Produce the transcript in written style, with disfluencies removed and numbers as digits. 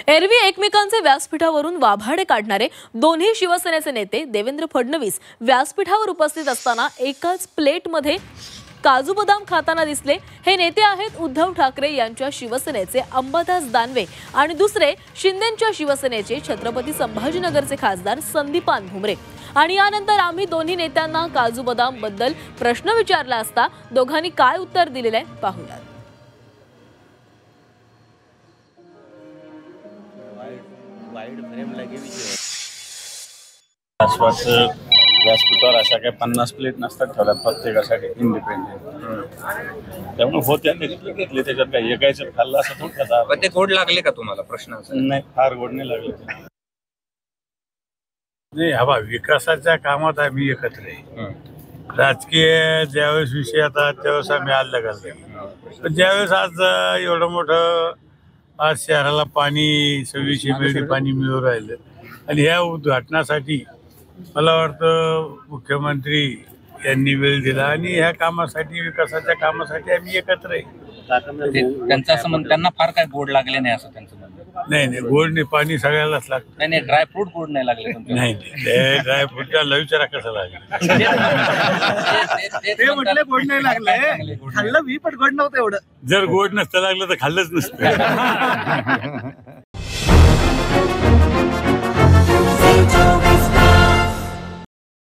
एरवी एकमेकांचे व्यासपीठावरून वाभाडे काढणारे दोन्ही शिवसेनेचे नेते देवेंद्र फडणवीस व्यासपीठावर उपस्थित असताना एकाच प्लेटमध्ये काजू बदाम खाताना दिसले। हे नेते आहेत उद्धव ठाकरे यांच्या शिवसेनेचे अंबादास दानवे आणि दुसरे शिंदेंच्या शिवसेनेचे छत्रपती संभाजीनगरचे खासदार संदीपान भुमरे। आणि यानंतर आम्ही दोन्ही नेत्यांना काजू बदाम बद्दल प्रश्न विचारला असता दोघांनी काय उत्तर दिलेले पाहूया। व्यासपीठावर अशा काही 50 प्लेट नसतात ठेवल्यात प्रत्येकासाठी इंडिपेंडेंट, त्यामुळे होते घेतले त्याच्यात काही एकायचं खाल्लं असं थोडं। पण ते गोड लागले का तुम्हाला? प्रश्न नाही, फार गोड नाही लागले। नाही, हवा विकासाच्या कामात आम्ही एकत्र आहे। राजकीय ज्यावेळेस विषय येतात त्यावेळेस आम्ही अलग घालतो, पण ज्यावेळेस आज एवढं मोठं आज शहराला पाणी 26 MLD पाणी मिळू राहिलं आणि ह्या उद्घाटनासाठी मला वाटतं मुख्यमंत्री यांनी वेळ दिला आणि ह्या कामासाठी विकासाच्या कामासाठी आम्ही एकत्र आहे। त्यांचं असं म्हणणं त्यांना फार काय गोड लागले नाही असं त्यांचं म्हणणं। नाही, गोड नाही, पाणी सगळ्यालाच लागतं। नाही, ड्रायफ्रूट गोड नाही लागले नाही, ड्रायफ्रूटच्या विचारा कसं लागलं ते म्हटले गोड नाही लागले, खाल्लं मी पण गोड नव्हतं एवढं। जर गोड नसतं लागलं तर खाल्लंच नसतं।